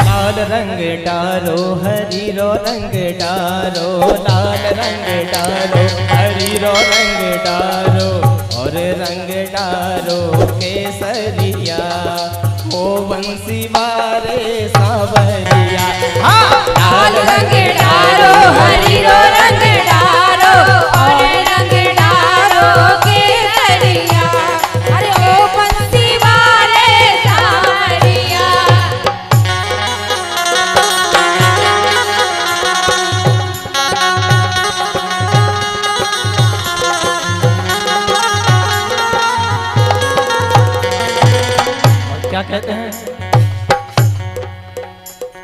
लाल रंग डालो हरीरो रंग डालो, लाल रंग डालो हरीरो रंग डालो, और रंग डालो केसरिया ओ बंसी वारे सावरिया। लाल रंग डालो हरीरो रंग डालो, और रंग डालो केसरिया, अरे ओ बंसी वाले सावरिया। क्या कहते हैं?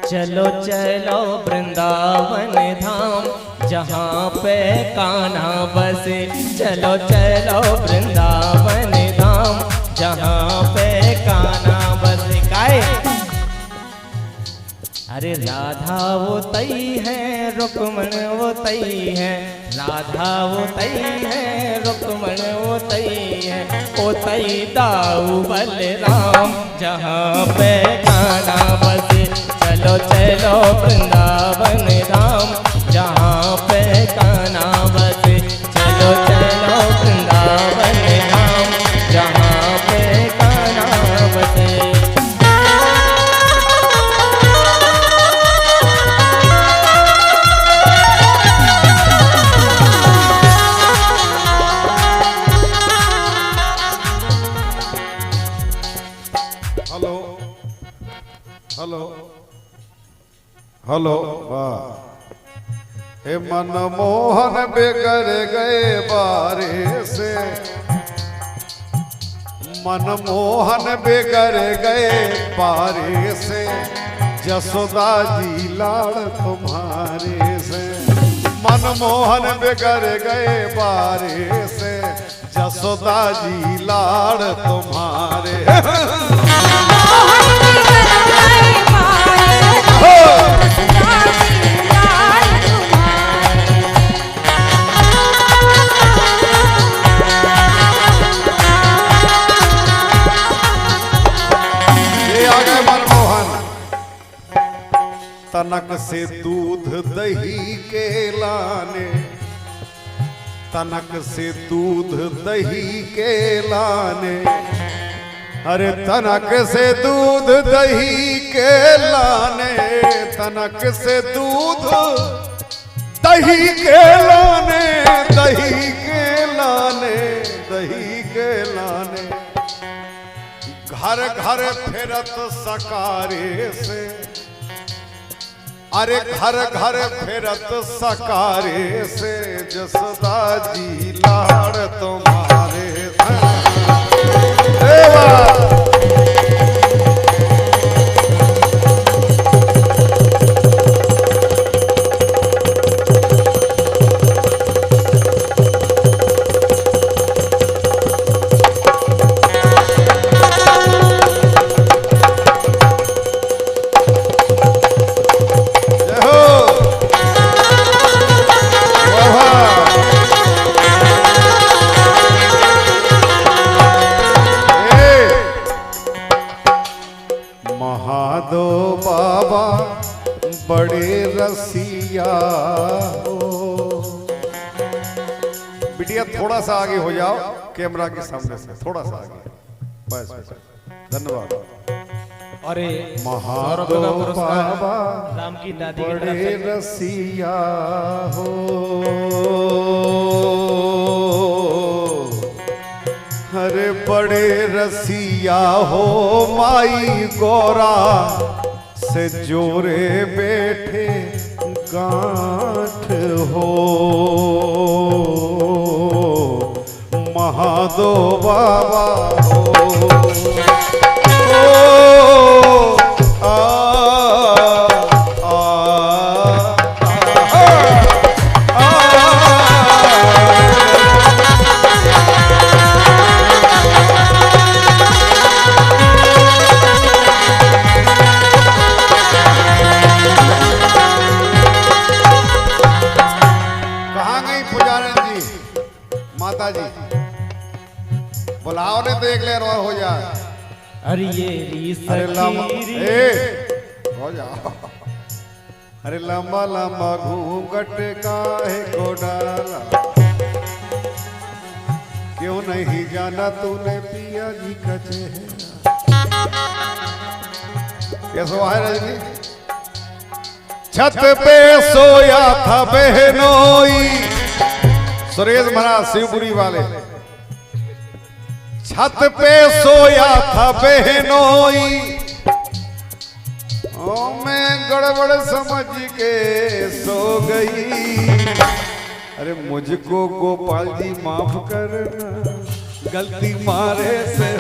चलो चलो वृंदावन धाम जहाँ पे कान्हा बसे, चलो चलो वृंदावन धाम जहाँ पे कान्हा बसे। गाए अरे राधा वो तई है, रुक्मण वो तई है, राधा वो तई है, रुक्मण वो तई है, ओ तई दाऊ बलराम जहाँ पे कान्हा बसे। चलो चलो वृंदावन धाम जहाँ पे कान्हा बसे, चलो चलो वृंदावन धाम जहाँ पे कान्हा बसे। हेलो हेलो वाह। हे मनमोहन बेगर गए बारे से, मनमोहन बेगर गए बारे से, जसोदा जी लाड़ तुम्हारे से। मनमोहन बेगर गए बारे से, जसोदा जी लाड़ तुम्हारे। तनक से दूध दही के लाने, तनक से दूध दही के लाने, अरे तनक से दूध दही के लाने, तनक से दूध दही के लाने, दही के लाने, दही के लाने। घर घर फिरत सकारे से, अरे घर घर फिरत सकारे से, जसोदा जी लाड़ तुम्हारे बड़े रसिया हो। बिटिया थोड़ा सा आगे हो जाओ कैमरा के सामने से, थोड़ा सा आगे, बस बस। धन्यवाद। अरे महादो बाबा राम की दादी बड़े रसिया हो, अरे बड़े रसिया हो, माई गौरा से जोरे बैठे गांठ हो। महादो बाबा हो, बुलाओ ने देख ले हो जाए। अरे ये अरे हो जाओ। अरे लंबा लंबा घूंघट काहे को डाला, क्यों नहीं जाना तूने पिया जी का चेहरा। कैसो है रजनी? छत पे सोया था बहनोई, सुरेश महाराज शिवपुरी वाले। छत पे सोया था बहनोई, ओ मैं गड़बड़ समझ के सो गई। अरे मुझको गोपाल जी माफ करना, गलती मारे से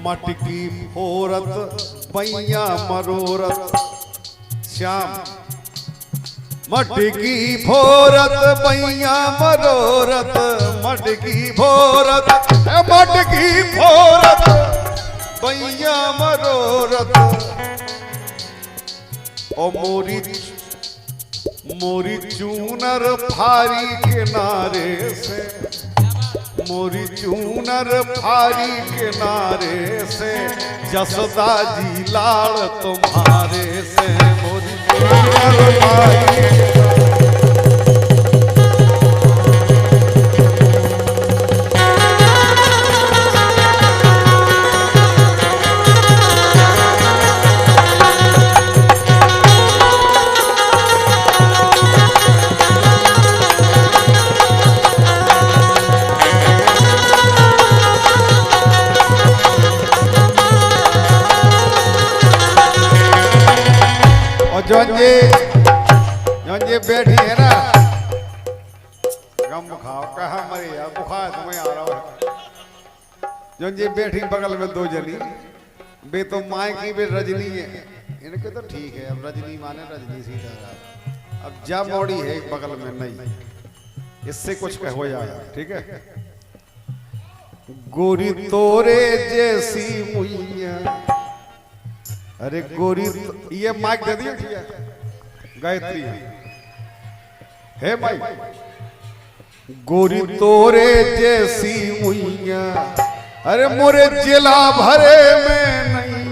मटकी फोरत पैया मरोरत श्याम, मटकी फोरत पैया मरोरत, मटकी फोरत मटकी फोरत पैया मरोरत। ओ मोरी चूनर फारी किनारे से, मोरी चूनर फारी किनारे से, जसदा जी लाल तुम्हारे से। मोरी चूनर फारी जो ये बैठी है ना, गम खाओ कहा मरे यार, बुखार तुम्हें आ रहा है। जो ये बैठी बगल में दो जनी, बे तो माए की बे रजनी है, इनके तो ठीक है। अब रजनी माने रजनी सीधा, अब जा मोड़ी है बगल में नहीं, इससे कुछ कह हो जाए ठीक है। गोरी तोरे जैसी मुइया, अरे गोरी ये माइक दे दिया ठीक है। गायत्री है माइक। गोरी तोरे जैसी मुइया, अरे मोरे जिला भरे में नहीं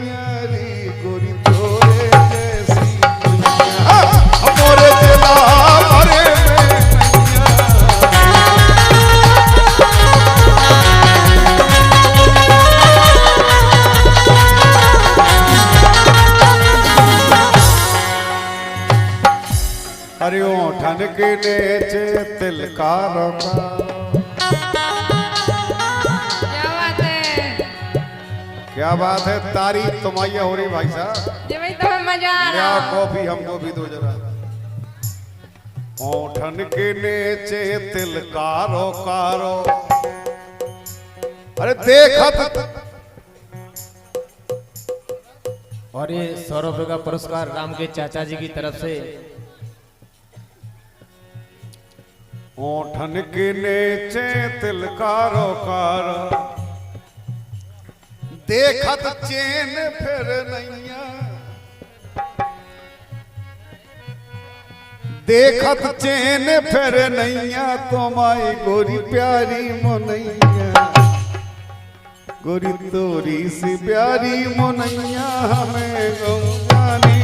री। गोरी तोरे जैसी मुइया, मोरे जिला भरे में हरिओ ठन के नेचे तिलकार का। क्या बात है, क्या बात है, तारीफ तुम्हारी हो रही भाई साहब। ये भाई तुम्हें मजा आ क्या रहा। कॉफी हमको भी दो जरा। ओ ठन के नेचे तिलकारो कारो, अरे देखत। और ये 100 रुपए का पुरस्कार राम के चाचा जी की तरफ से। ओठन के नेचे तिलकारो कारो, देखत चैन फिर नैया, देखत चैन फिर नैया, तुम्हारी गोरी प्यारी मोनैया। गोरी तोरी सी प्यारी मोनैया, हमें गौगानी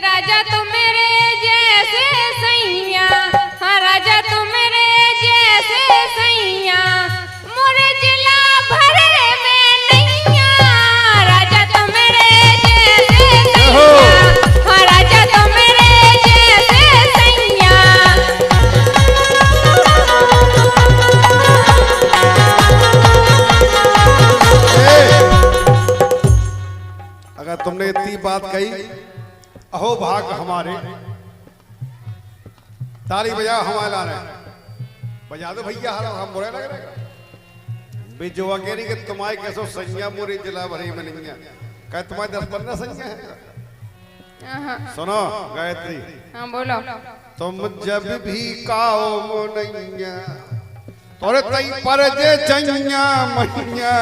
राजा तो मेरे जैसे सैया, हाँ राजा तो मेरे जैसे सैया, मोरे जिला भरे में नैया। राजा तो मेरे जैसे सैया, हाँ राजा तो मेरे जैसे सैया। इतनी बात कही। अहो भाग हमारे, ताली बजाओ हमारे लाने, बजा दो भैया हरा, हम बुरे लग रहे बेजुआ कह रही कि तुम्हारे कैसो संज्ञा मोरी जिला भरी में नहीं है, कह तुम्हारे 10-15 संज्ञा है। सुनो गायत्री, हाँ बोलो। तुम जब भी काओ मोनैया तोरे तई पर जे चैया मैया,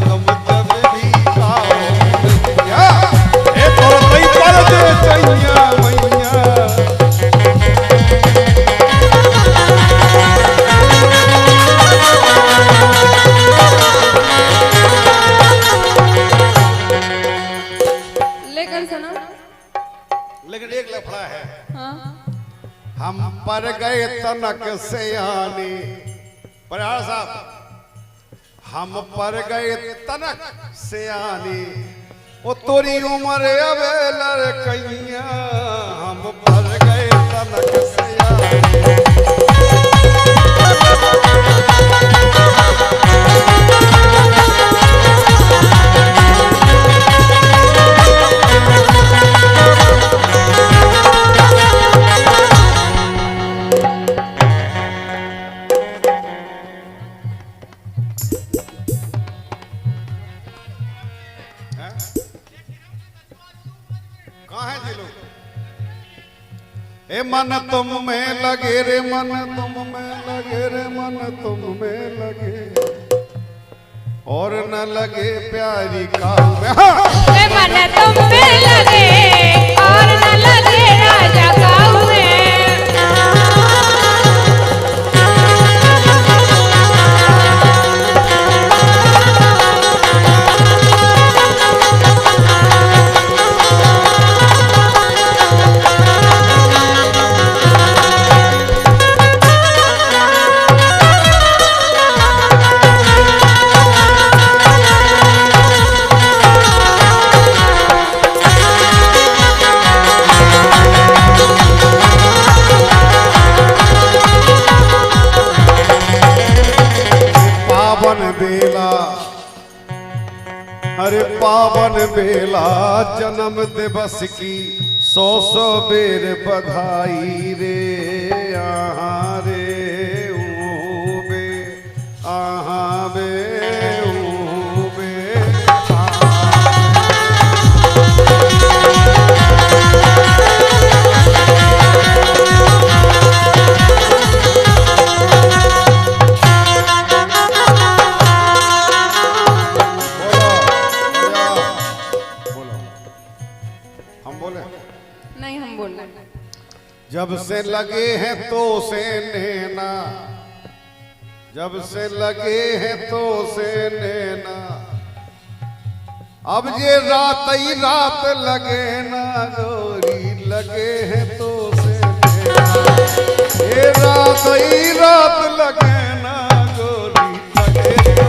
तुम जब भी काओ मोनैया ए तोरे तई पर जे चैया मैया। लेकिन सुनो, लेकिन एक लफड़ा है। हाँ हम पर गए तनक से आने, प्रयार साहब, हम पर गए तनक से आने, ओ तोरी उम्र अबे लड़कैया, हम पर गए तनक से आने। ए मन तुम में लगे रे, मन तुम में लगे रे, मन तुम में लगे और न लगे प्यारी काम में। ए मन तुम में लगे और न लगे राजा काऊ में। अरे पावन बेला जन्म दिवस की 100 बेर बधाई रे, आहा रे ऊ बे, आहा बे ऊ बे। नहीं हम बोल रहे। जब से लगे हैं तो से नैना, जब से लगे हैं तो से नैना, अब ये रात ही रात लगे ना गोरी, लगे हैं तो से नैना, ये रात ही रात लगे ना गोरी, लगे तो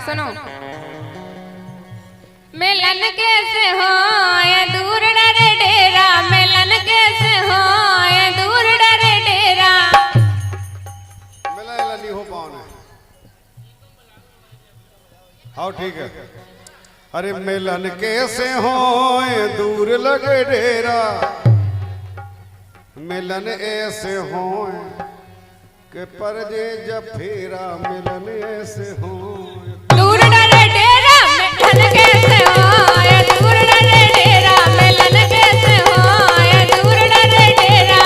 सुनो, मिलन कैसे हो ये दूर डरे डेरा, मिलन कैसे हो ये दूर डरे डेरा। मिला नहीं हो पाने। हाँ ठीक है। अरे मिलन कैसे हो ये दूर लगे डेरा, मिलन ऐसे हो के पर जे जब फेरा, मिलन ऐसे हो दूर डरे डेरा, मिलन कैसे हो ये दूर डरे डेरा, मिलन कैसे हो ये दूर डरे डेरा।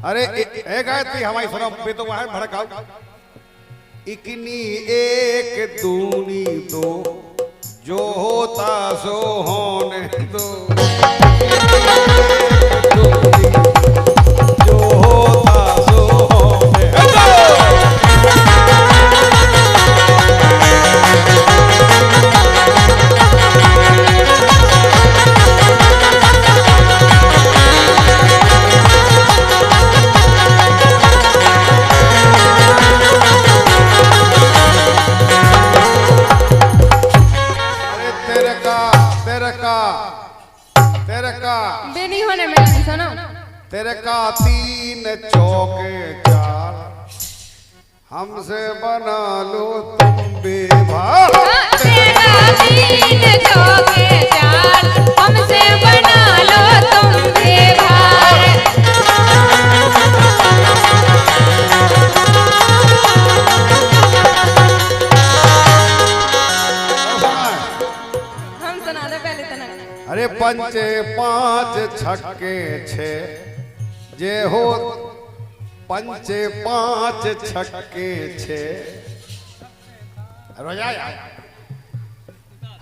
अरे एक गायत्री हमारी सुनो बे तो वहां भड़काओ। इकनी एक दूनी दो जो होता सो होने दो। दूनी जो होता सो होने दो। बेनी होने में लगी सुनो। तेरे का 3 चौके 4 हमसे बना लो तुम बेभार। तेरा 3 चौके 4 हमसे बना लो तुम बेभार। हम सुना दे पहले तना। अरे पंचे 5 छक्के 6 जे हो पंचे 5 छक्के 6 रोजाया।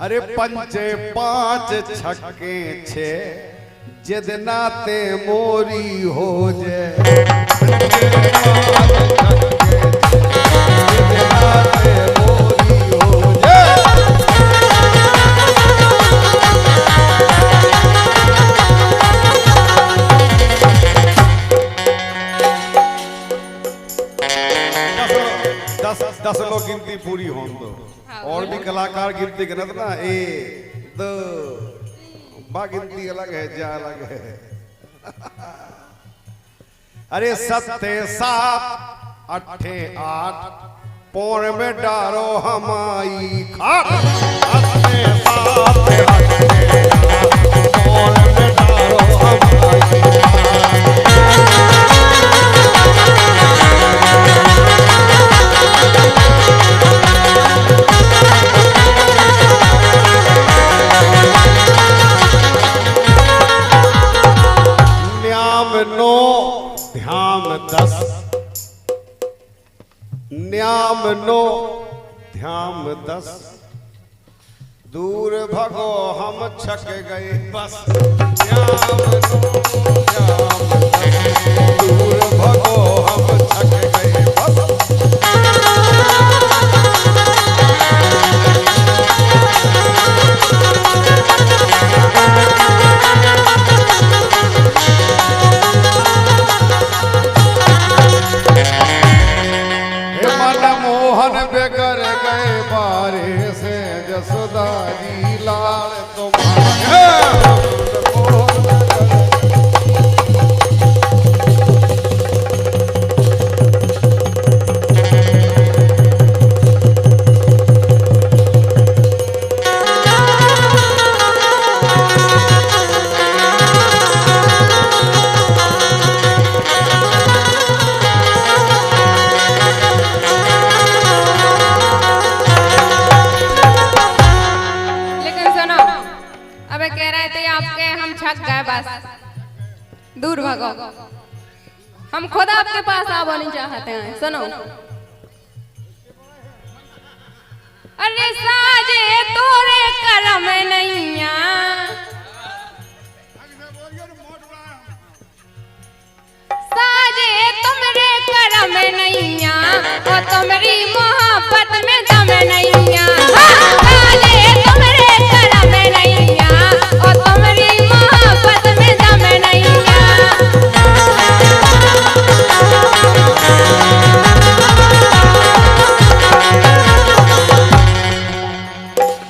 अरे पंचे 5 छक्के 6 जिद नाते मोरी हो जाए। दस लोग गिनती पूरी हो दो और भी कलाकार गिनती गलत ना। 1 2 बा गिनती अलग है जा अलग है। अरे 7 7 8 8 पौड़ में डारो हमारी खाट। 7 7 8 पौड़ में डारो हमारी न्याम 9 ध्याम 10 दूर भगो हम छक गए बस। न्याम 9 ध्याम 10 दूर भगो हम छक गए बस। बेगर गए बारे से जसोदा जी लाल तुम्हारे। दूर भागो। हम खुद आपके पास आवा नहीं चाहते हैं। सुनो। अरे साजे तोरे करम नैया साजे तुमरे करम नैया और तुमरी मोहब्बत में दम नैया। साजे तुमरे करम नैया और तुमरी मोहब्बत में दम नैया।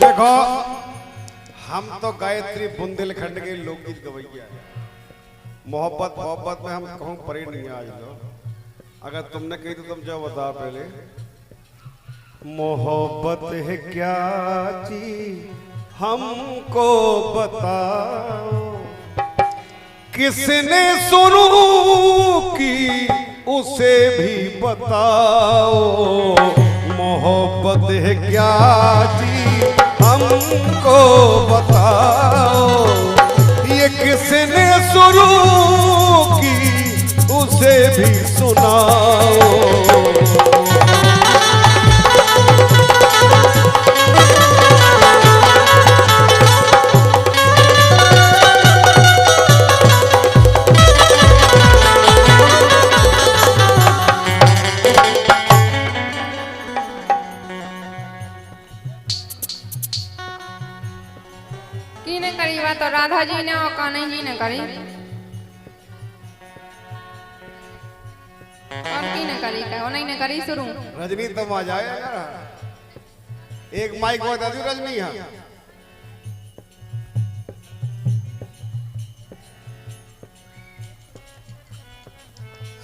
देखो हम तो गायत्री बुंदेलखंड के लोकगीत गवैया है। मोहब्बत मोहब्बत में हम कहूँ परे नहीं आज लो। अगर तुमने कही तो तुम जो बता पहले। मोहब्बत है क्या चीज हमको बताओ। किसने सुनू की उसे भी बताओ। मोहब्बत है क्या चीज हमको बताओ। ये किसने शुरू की उसे मुझे भी सुनाओ। किने करी बात तो राधा जी ने और कान्हा जी ने करी। और किने करी का उन्हीं ने करी शुरू। रजनी तुम आ जाए एक माइक बता दी रजनी। हाँ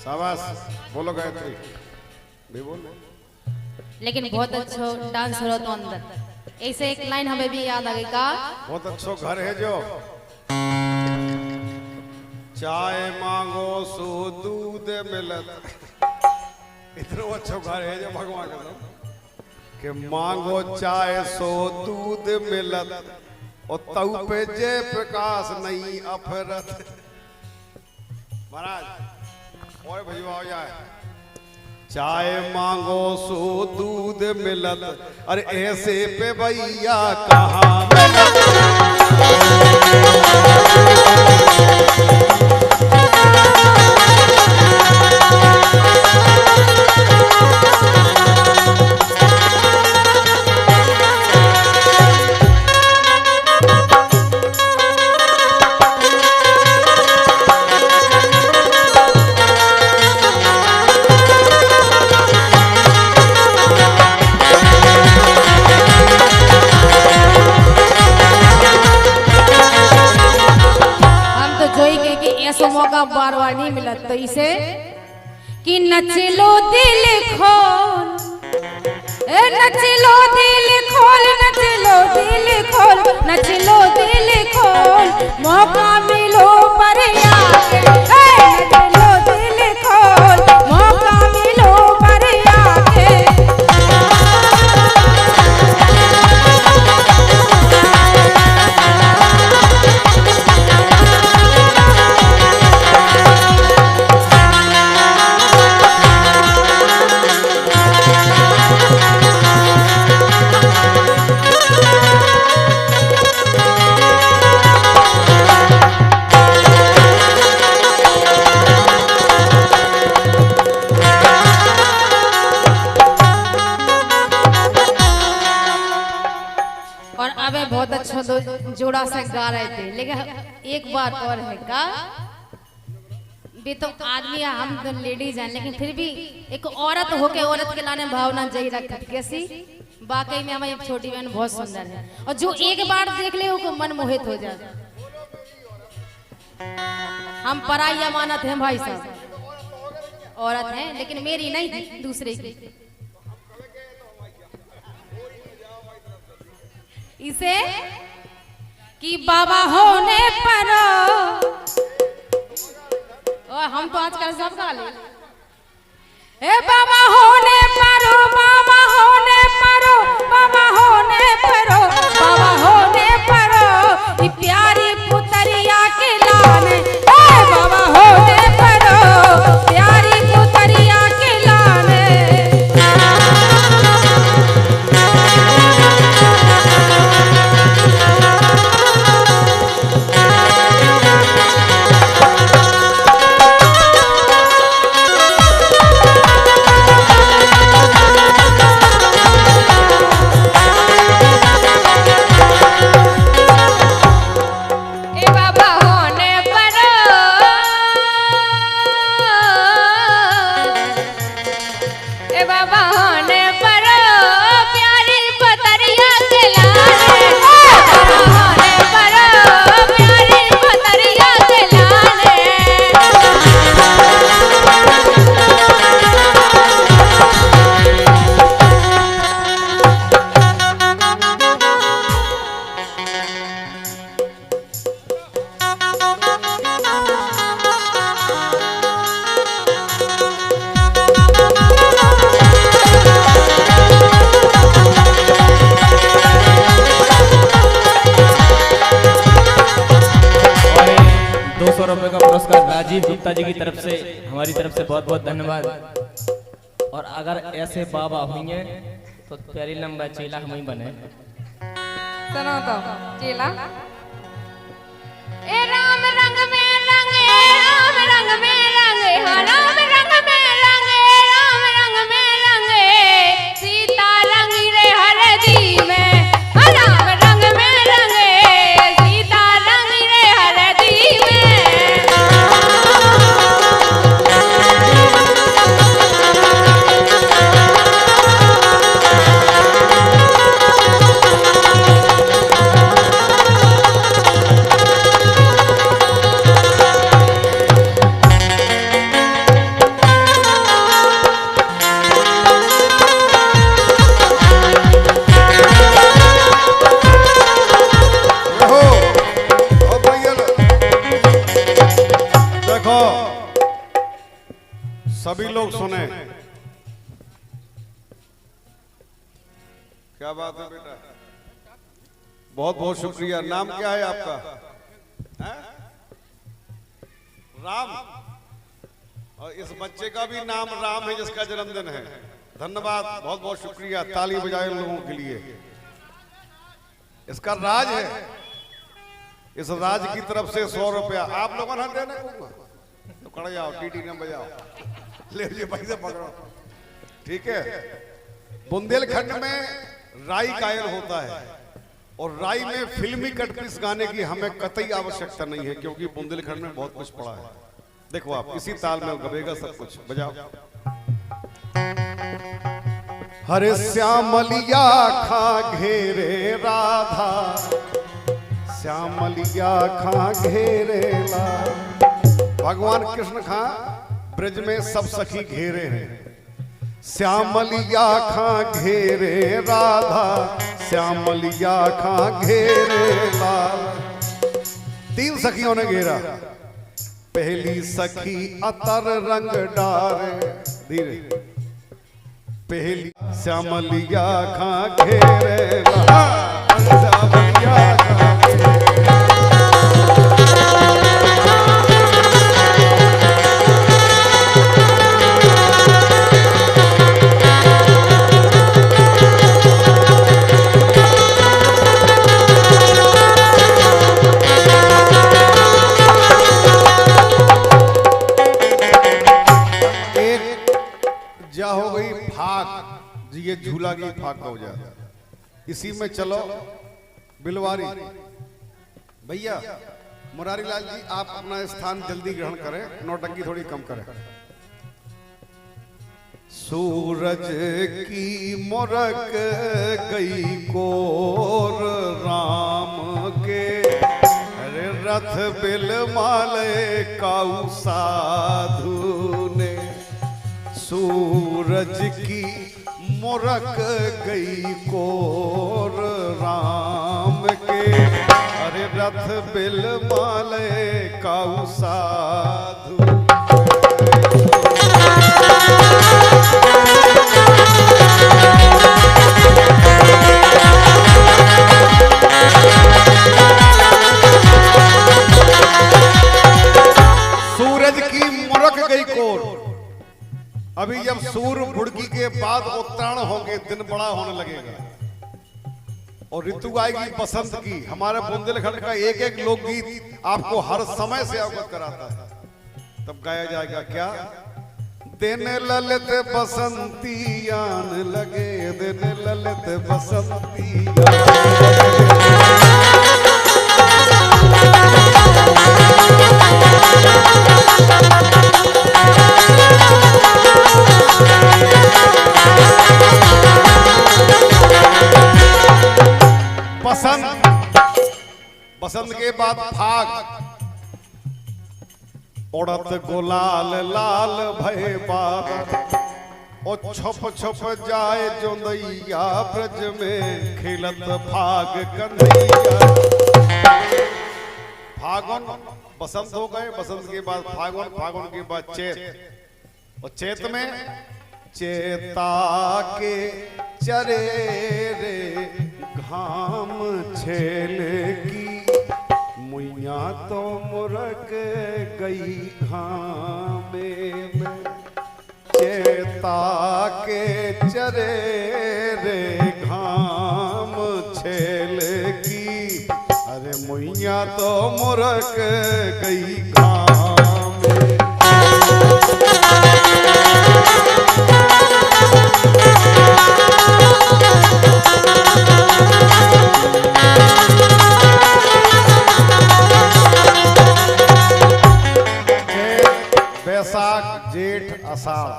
शाबाश बोलो गायत्री भी बोल। लेकिन बहुत अच्छा डांस हो रहा तो अंदर ऐसे एक लाइन हमें भी याद आ गई का बहुत अच्छा घर है जो चाय मांगो सो दूध मिलत। इतना अच्छा घर है जो भगवान का कि मांगो चाय सो दूध मिलत और तऊ पे जय प्रकाश नहीं अफरत। महाराज और भजवाओ जाए चाय मांगो सो दूध मिलत। अरे ऐसे पे भैया कहाँ मिलत। मौका बार बार नहीं मिला तो इसे कि नचलो दिल खोल, नचलो दिल खोल, नचलो दिल खोल, नचलो दिल खोल, मौका मिलो पर आके। नचलो दिल खोल, मौका मिलो पर आके। बहुत अच्छा जोड़ा से गा रहे थे। लेकिन एक बात और है का भी तो आदमी हम तो लेडीज हैं लेकिन फिर भी एक औरत होके औरत के लाने भावना जही रखत कैसी। वाकई में हमारी छोटी बहन बहुत सुंदर है और जो एक बार देख ले उसको मन मोहित हो जाए। हम पराई अमानत हैं भाई साहब, औरत हैं लेकिन मेरी नहीं थी दूसरे की। इसे कि बाबा होने पर और हम तो आजकल सब गा ले। ए बाबा होने पर, बाबा होने पर, बाबा होने पर, बाबा होने पर, प्यारी पुतरिया के लाने। ए बाबा होने पर, प्यारी पुतरिया के लाने। राजीव गुप्ता जी की तरफ से, हमारी तरफ से बहुत बहुत धन्यवाद। और अगर ऐसे बाबा हुई हैं तो प्यारी लंबा चेला हम ही बने। सुनो तो चेला। ए राम रंग में रंगे, राम रंग में रंगे, हाँ राम रंग में रंगे, राम रंग में रंगे, सीता रंगी रे हरदी में, हाँ राम रंग में रंगे, सीता रंगी रे हरदी में। सभी लोग सुने। क्या बात है बेटा, बहुत बहुत शुक्रिया। नाम क्या है आपका? है? राम। और इस बच्चे का भी नाम राम है जिसका जन्मदिन है। धन्यवाद, बहुत बहुत शुक्रिया। ताली बजाए लोगों के लिए। इसका राज है, इस राज की तरफ से 100 रुपया आप लोगों ने देने को तो खड़े जाओ, टीटी न बजाओ, ले लीजिए पैसे पकड़ो, ठीक है। बुंदेलखंड में राई कायल होता है और राई में फिल्मी कटपीस गाने की हमें कतई आवश्यकता नहीं है, क्योंकि बुंदेलखंड में बहुत कुछ पड़ा है। देखो आप इसी ताल में गवेगा सब कुछ, बजाओ। हरे श्यामलिया खा घेरे राधा, श्यामलिया खा घेरे ला। भगवान कृष्ण खा ब्रज में सब सखी घेरे हैं। श्यामलिया खा घेरे राधा, श्यामलिया खा घेरे लाल। 3 सखियों ने घेरा। पहली सखी अतर रंग डारे, धीरे। पहली श्यामलिया खा घेरे लाल, श्यामलिया खा हो गई फाक जी, ये झूला की फाक हो जाए। इसी में चलो बिलवारी। भैया मुरारी लाल जी, आप अपना स्थान जल्दी ग्रहण करें, नौटंकी थोड़ी कम करें। सूरज की मुरक गई कोर राम के, अरे रथ बिल माले काऊ साधु ने। सूरज की मुरक गई कोर राम के, अरे रथ बिल माले काऊ साधु। सूरज की मुरक गई कोर। अभी जब सूर्य बुड़की के बाद उत्तरायण होंगे, दिन बड़ा होने लगेगा और ऋतु आएगी बसंत की। हमारे बुंदेलखंड का एक एक लोकगीत आपको हर समय से अवगत कराता है। तब गाया जाएगा क्या? दिन ललित बसंती आन लगे, दिन ललित बसंती बसंत। बसंत के बाद फाग। उड़त गुलाल लाल भय बाग, और छप छप जाए जोंदैया ब्रज में खेलत फाग कन्हैया। फागुन बसंत हो गए, बसंत के बाद फागुन, फागुन के बाद चैत, और चैत में चेता के चरे रे घाम छेल की, मुई मैया तो मुरक गई घामे में चेता के चरे रे घाम छेल की। अरे मैया तो मुरक गई घाम में। बैसाख जेठ आषाढ़,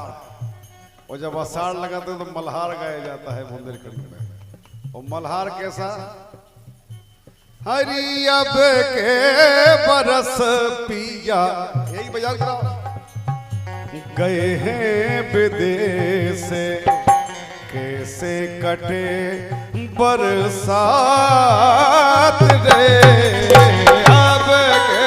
और जब आषाढ़ लगाते हैं तो मल्हार गाया जाता है बुंदेलखंड में। और मल्हार कैसा? हरी अब के बरस पिया, यही बजाओ कराओ। गए हैं विदेश से कैसे कटे बरसात रे। अब के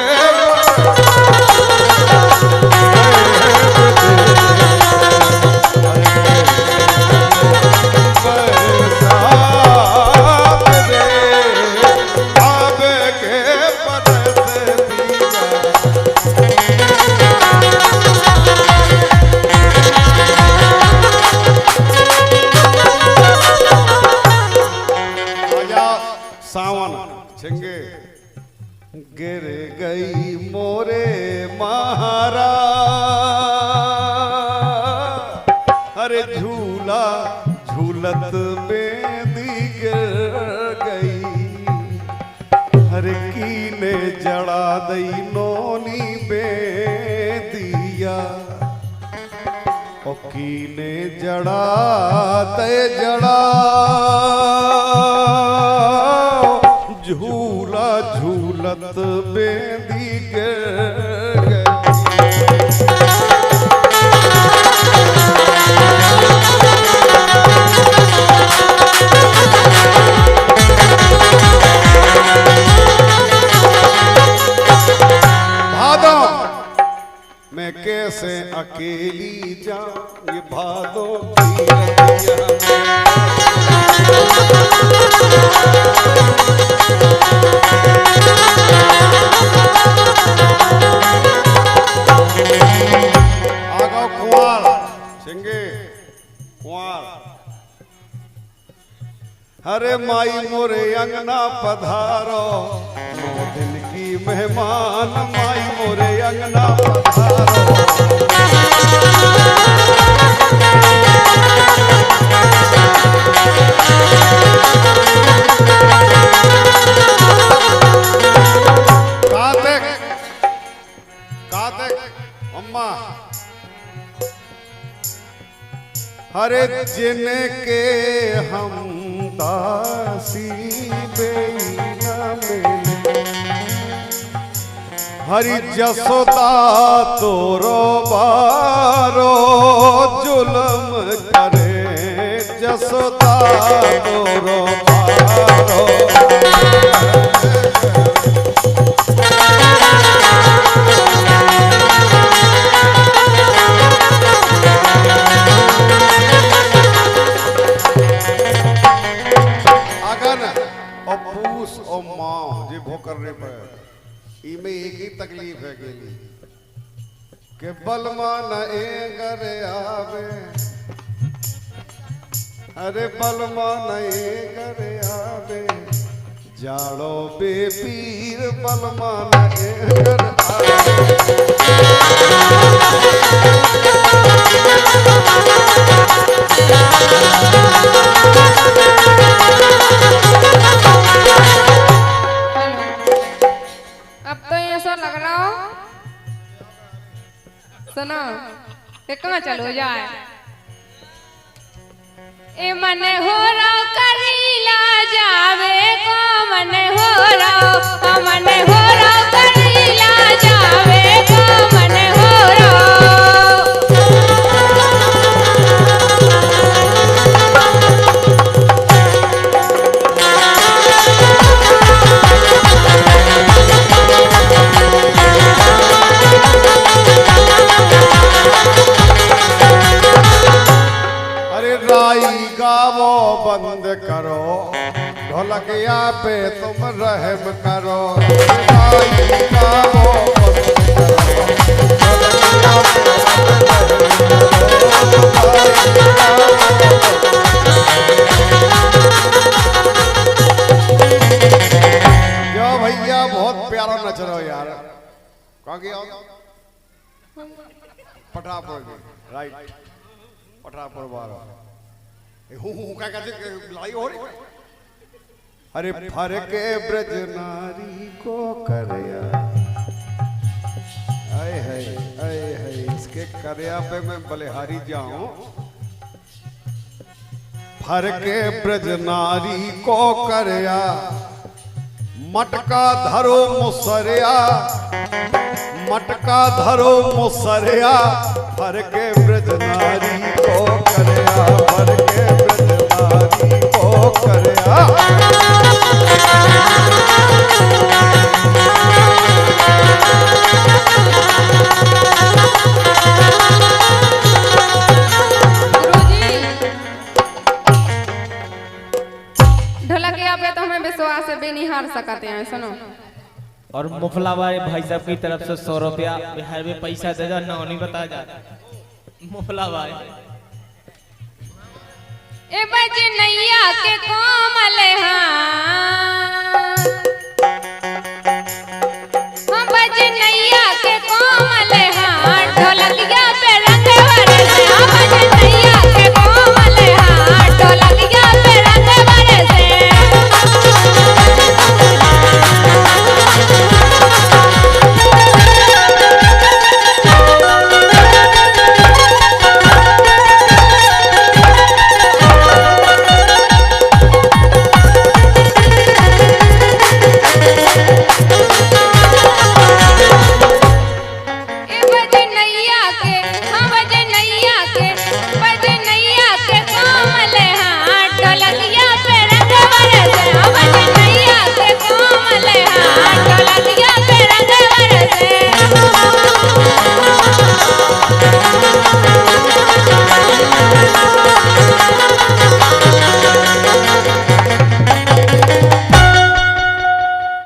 सावन छिंगे गिर गई मोरे महारा। अरे झूला झूलत बेदी गिर गई। हरे कीने जड़ा दई नोनी बेदिया। ओ कीने जड़ा ते जड़ा झूला झूलत बेदी गिर गई। भादो मैं कैसे अकेली जाऊं, ये भादो की रतिया। आगा कुंवार सिंगे कुंवार। हरे माई मोरे अंगना पधारो, 9 दिन की मेहमान माई मोरे अंगना पधारो। अम्मा हरे जिनके हम दासी बेईना मिले। हरि जसोदा तोरो बारो जुल्म करे। जसोदा तोरो बारो और माँ जे भो करने पर इमे एक ही तकलीफ है गेली के बलमा न ए घरे आवे। अरे बलमा न ए घरे आवे, जाड़ो बेपीर बलमा न ए घर आवे। अब तो ऐसा लग रहा हो, सुनो ये कहाँ चलो जाए। ए मन हो रहा करीला जावे को, मन हो रहा मन हो रहा करीला जावे को, मन हो रहा। राई गावो बंद करो, ढोलक ढोलकिया पे तुम रहम करो भाई का वो ढोलकिया पे जो भैया बहुत प्यारा नच रहे हो यार। कहाँ गया पठापुर राइट पठापुर बारा क्या कहते लड़ाई हो रही। अरे फर के ब्रज नारी को करया आए है इसके करया पे मैं बलिहारी जाऊं। फर के ब्रज नारी को करया मटका धरो मुसरिया मटका धरो मुसरिया फर के ब्रज नारी को करया फर के ब्रज नारी को करया। ढोलकिया पे तो हमें विश्वास से भी नहीं हार सकते हैं। सुनो और मुफला भाई साहब की तरफ से 100 रुपया बिहार में पैसा दे जा नहीं बता जा मुफला भाई। ए बजनैया के कोमल हाँ